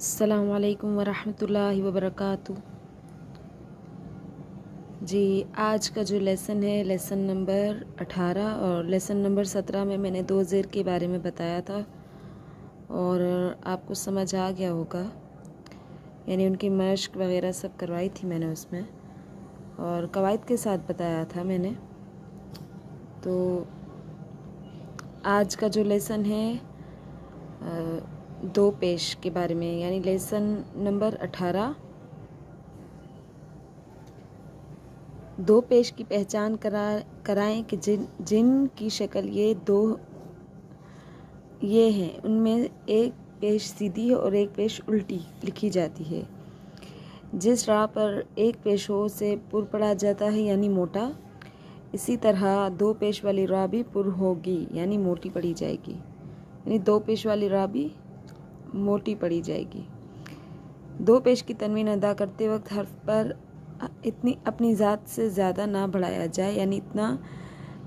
अस्सलामु अलैकुम वरहमतुल्लाहि वबरकातुह। जी, आज का जो लेसन है लेसन नंबर 18 और लेसन नंबर 17 में मैंने दो ज़ेर के बारे में बताया था और आपको समझ आ गया होगा, यानी उनकी मश्क वगैरह सब करवाई थी मैंने उसमें और कवायद के साथ बताया था मैंने। तो आज का जो लेसन है दो पेश के बारे में, यानी लेसन नंबर 18 दो पेश की पहचान कराएं कि जिन की शक्ल ये हैं, उनमें एक पेश सीधी और एक पेश उल्टी लिखी जाती है। जिस राह पर एक पेश हो से पुर पड़ा जाता है यानी मोटा, इसी तरह दो पेश वाली राह भी पुर होगी यानी मोटी पड़ी जाएगी, यानी दो पेश वाली राह भी मोटी पड़ी जाएगी। दो पेश की तनवीन अदा करते वक्त हर्फ पर इतनी अपनी ज़ात से ज़्यादा ना बढ़ाया जाए, यानी इतना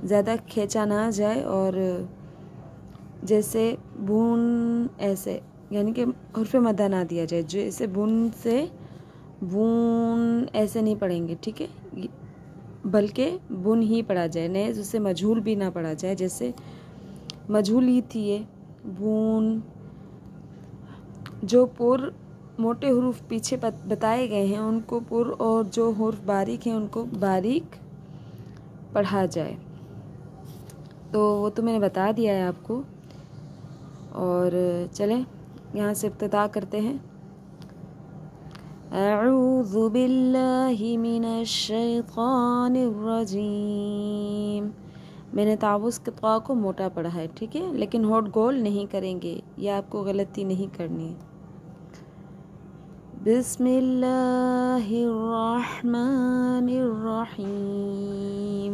ज़्यादा खींचा ना जाए, और जैसे बून ऐसे, यानी कि हर्फ मद्दा ना दिया जाए। जैसे बून से बून ऐसे नहीं पढ़ेंगे, ठीक है, बल्कि बुन ही पढ़ा जाए। नहीं, जिससे मजहूल भी ना पढ़ा जाए, जैसे मजहूल ही थी ये बून। जो पुर मोटे हुरूफ पीछे बताए गए हैं उनको पुर, और जो हुरूफ बारीक हैं उनको बारीक पढ़ा जाए। तो वो तो मैंने बता दिया है आपको। और चलें यहाँ से इब्तिदा करते हैं। अऊज़ु बिल्लाहि मिनश शैतानिर रजीम। मैंने तावुज़ के ता को मोटा पढ़ा है, ठीक है, लेकिन होठ गोल नहीं करेंगे, ये आपको गलती नहीं करनी है। बिस्मिल्लाहिर्रहमानिर्रहीम।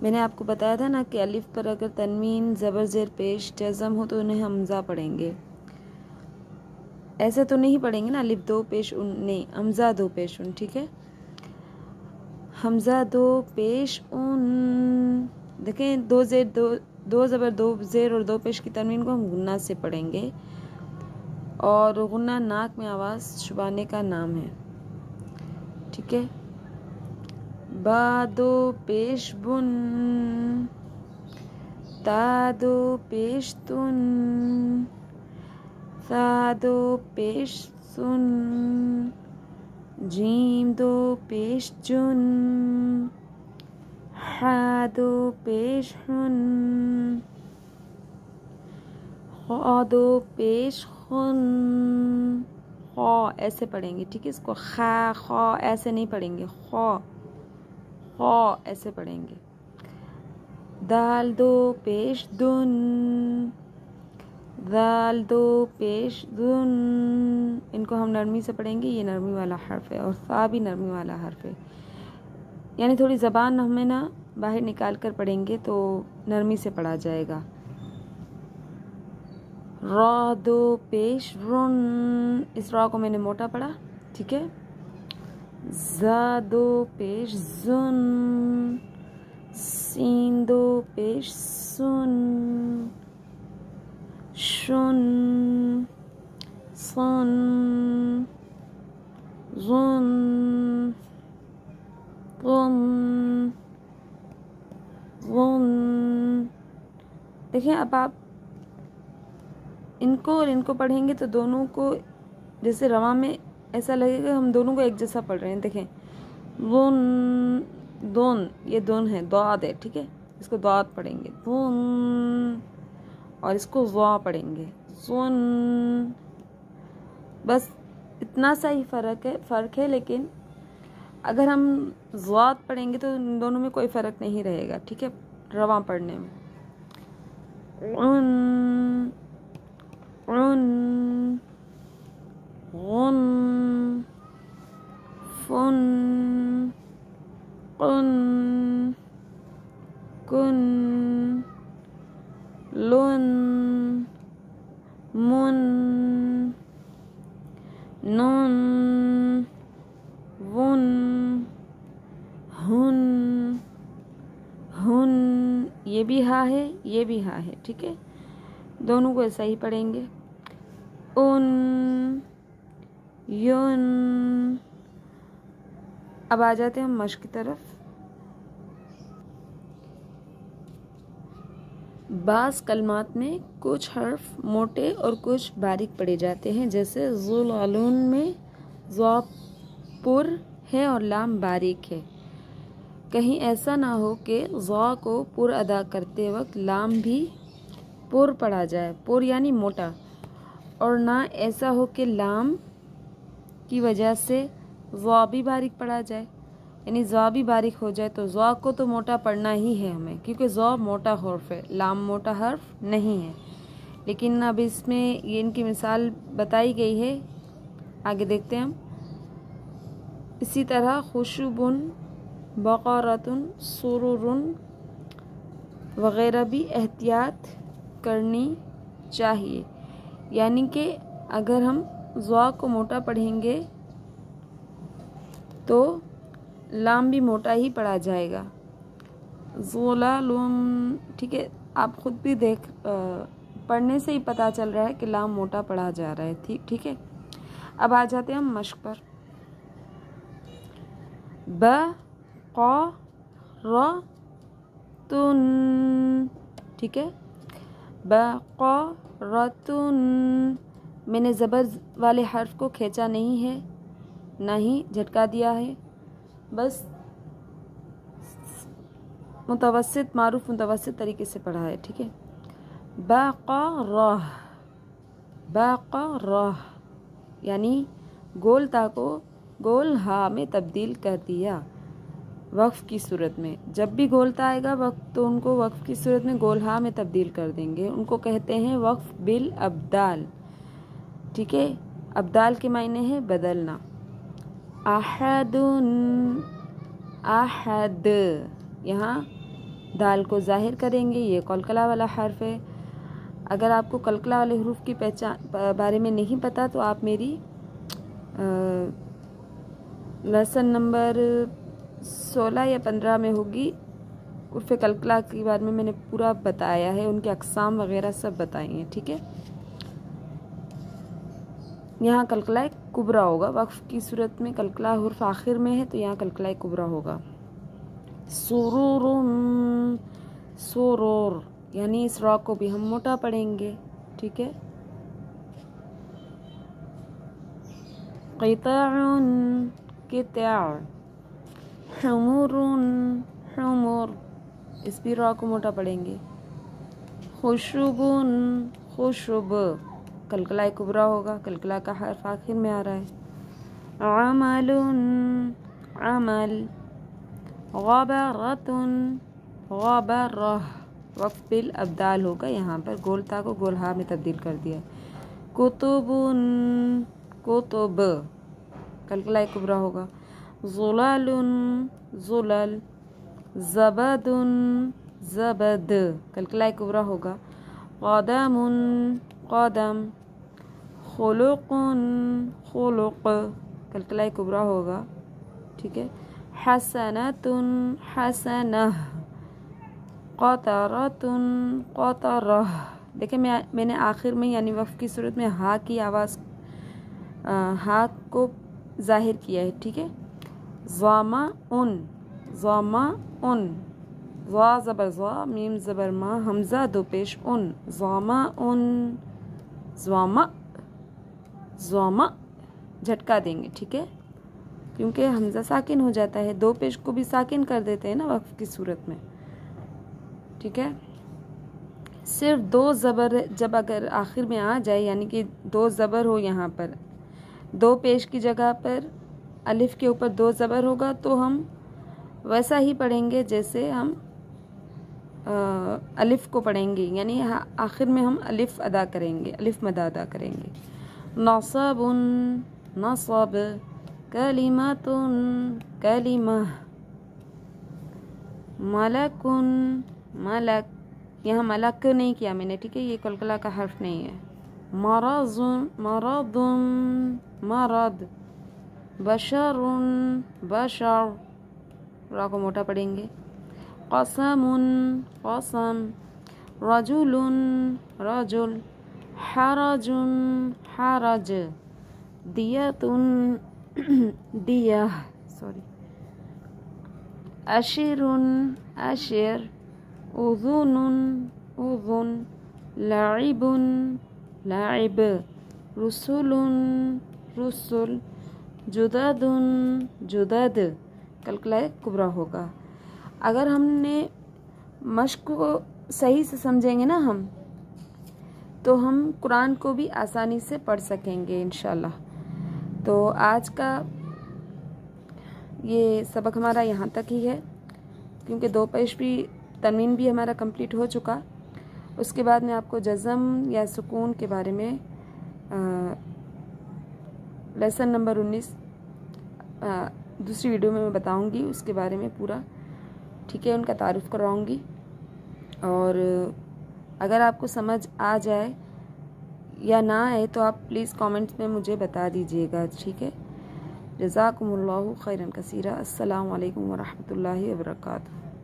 मैंने आपको बताया था ना कि अलिफ पर अगर तनवीन ज़बर ज़ेर पेश जज़म हो तो उन्हें हमज़ा पढ़ेंगे। ऐसे तो नहीं पढ़ेंगे ना, अलिफ दो पेश उन नहीं, हमज़ा दो पेश उन, ठीक है, हमज़ा दो पेश उन। देखें, दो ज़बर दो ज़ेर और दो पेश की तनवीन को हम गुन्ना से पढ़ेंगे, और गुन्ना नाक में आवाज़ छुपाने का नाम है, ठीक है। बा दो पेश बुन, ता दो पेश तुन, सा दो पेश सुन, जीम दो पेश जुन, हा दो पेश हुन, खा दो पेश खुन। खा ऐसे पढ़ेंगे, ठीक है, इसको खा ऐसे नहीं पढ़ेंगे, खा ऐसे पढ़ेंगे। दाल दो पेश दुन, दाल दो पेश दुन, इनको हम नरमी से पढ़ेंगे, ये नरमी वाला हर्फ है, और सा भी नरमी वाला हर्फ है, यानी थोड़ी ज़बान हमें ना बाहर निकाल कर पढ़ेंगे तो नरमी से पढ़ा जाएगा। रा दो पेश रुन, इस रा को मैंने मोटा पढ़ा, ठीक है। जा दो पेश जुन, सीन दो पेश सुन, शुन, सुन, जुन, गुन, गुन। देखिए, अब आप इनको और इनको पढ़ेंगे तो दोनों को जैसे रवा में ऐसा लगेगा हम दोनों को एक जैसा पढ़ रहे हैं। देखें, वुन दोन, ये दोन है, दाद है, ठीक है, इसको दाद पढ़ेंगे वुन, और इसको ज़ा पढ़ेंगे ज़ुन। बस इतना सा ही फ़र्क है, लेकिन अगर हम ज़ाद पढ़ेंगे तो इन दोनों में कोई फ़र्क नहीं रहेगा, ठीक है, रवा पढ़ने में। उन, उन, गुन, फुन, कुन, कुन, लुन, मुन, नुन, वुन, हुन, हुन। ये भी हा है, ये भी हा है, ठीक है, दोनों को ऐसा ही पढ़ेंगे। उन, युन। अब आ जाते हैं हम मश्क की तरफ। बास कलमात में कुछ हर्फ मोटे और कुछ बारीक पढ़े जाते हैं, जैसे ज़ुलालुन में ज़ा पुर है और लाम बारीक है। कहीं ऐसा ना हो कि ज़ा को पुर अदा करते वक्त लाम भी पुर पढ़ा जाए, पुर यानी मोटा, और ना ऐसा हो कि लाम की वजह से ज़ा भी बारीक पढ़ा जाए, यानी ज़ा भी बारीक हो जाए। तो ज़ा को तो मोटा पढ़ना ही है हमें, क्योंकि ज़ा मोटा हर्फ है, लाम मोटा हर्फ नहीं है। लेकिन अब इसमें ये इनकी मिसाल बताई गई है, आगे देखते हैं हम। इसी तरह खुशबुन, बक़रतुन, सुरुरुन वग़ैरह भी एहतियात करनी चाहिए। यानी कि अगर हम ज़ा को मोटा पढ़ेंगे तो लाम भी मोटा ही पढ़ा जाएगा। ज़ुलालुन, ठीक है, आप खुद भी पढ़ने से ही पता चल रहा है कि लाम मोटा पढ़ा जा रहा है। ठीक है। अब आ जाते हैं हम मश्क पर। ब क़ र तुन, ठीक है। ब क़ र तुन, मैंने ज़बर वाले हर्फ को खींचा नहीं है, ना ही झटका दिया है, बस मुतवस्सित, मारूफ मुतवस्सित तरीके से पढ़ा है। ठीक है। बक़रह, बक़रह यानी गोल ता को गोल हा में तब्दील कर दिया वक्फ की सूरत में। जब भी गोल ता आएगा वक्त, तो उनको वक्फ की सूरत में गोल हा में तब्दील कर देंगे। उनको कहते हैं वक्फ बिल अब्दाल। ठीक है। अब्दाल के मायने है बदलना। अहदुन, अहद, यहाँ दाल को जाहिर करेंगे, ये कलकला वाला हर्फ है। अगर आपको कलकला वाले हरूफ की पहचान बारे में नहीं पता तो आप मेरी लेसन नंबर 16 या 15 में होगी, उर्फ कलकला के बारे में मैंने पूरा बताया है, उनके अक़साम वगैरह सब बताए हैं। ठीक है। यहाँ कलकला कुबरा होगा, वक्फ की सूरत में कलकला हुर्फ आखिर में है, तो यहाँ कलकला कुबरा होगा। सुरूरुन, सुरूर, यानी इस रॉ को भी हम मोटा पढ़ेंगे। ठीक है। क़िताउन, क़िता, हुमुरुन, हुमुर, इस भी रॉ को मोटा पढ़ेंगे। खुशबुन, खुशब, कलकला कुबरा होगा, कलकला का हर्फ आखिर में आ रहा है। अमलुन, अमल, गबरतुन, गबरह, वक्फ बिल अब्दाल होगा, यहाँ पर गोल ता को गोल हा में तब्दील कर दिया। कुतुबुन, कुतुब, कलकला कुबरा होगा। ज़ुलालुन, ज़ुलल, ज़बदुन, ज़बद, कलकला कुबरा होगा। क़दमुन, क़दम, खुलुक़ुन, खुलुक़, कलकला कुबरा होगा। ठीक है। हसनतुन, हसनह, क़तरतुन, क़तरह। देखिए मैंने आखिर में यानी वक्फ की सूरत में हा की आवाज़, हा को जाहिर किया है। ठीक है। ज़ामा उन, ज़ामा उन, ज़ा ज़बर ज़ा, मीम ज़बर मा, हमज़ा दो पेश उन, ज़ामा उन, ज़ामा, ज़ामा, झटका देंगे। ठीक है। क्योंकि हमज़ा साकिन हो जाता है, दो पेश को भी साकिन कर देते हैं ना वक्फ की सूरत में। ठीक है। सिर्फ दो ज़बर जब अगर आखिर में आ जाए, यानी कि दो ज़बर हो, यहाँ पर दो पेश की जगह पर अलिफ के ऊपर दो ज़बर होगा, तो हम वैसा ही पढ़ेंगे जैसे हम अलिफ को पढ़ेंगे, यानी आखिर में हम अलिफ अदा करेंगे, अलिफ मद अदा करेंगे। नसबुन, नसब, कलिमतुन, कलिमह, मलकुन, मलक, यहाँ मलक नहीं किया मैंने। ठीक है। ये कलकला का हर्फ नहीं है। मरज़ुन, मरदुन, मरद, बशरुन, बशर, रा को मोटा पढ़ेंगे। क़समुन, क़सम, रजुलुन, रजुल, हरजुन हरज, दियतुन दिया, सॉरी, अशिरुन अशिर, उज़ुनुन उज़ुन, लाइबुन लाइब, रुसुलुन रुसुल, जुददुन जुदद, कलकलाए कुबरा होगा। अगर हमने मश्क को सही से समझेंगे ना हम, तो हम कुरान को भी आसानी से पढ़ सकेंगे इंशाल्लाह। तो आज का ये सबक हमारा यहाँ तक ही है, क्योंकि 2 पेश भी तनवीन भी हमारा कंप्लीट हो चुका। उसके बाद मैं आपको जज़म या सुकून के बारे में लेसन नंबर 19 दूसरी वीडियो में मैं बताऊंगी, उसके बारे में पूरा, ठीक है, उनका तारुफ करवाऊंगी। और अगर आपको समझ आ जाए या ना आए तो आप प्लीज़ कमेंट्स में मुझे बता दीजिएगा, ठीक है। जज़ाकुमुल्लाहु खैरन कसीरा। अस्सलामु अलैकुम वरहमतुल्लाहि वबरकातुहू।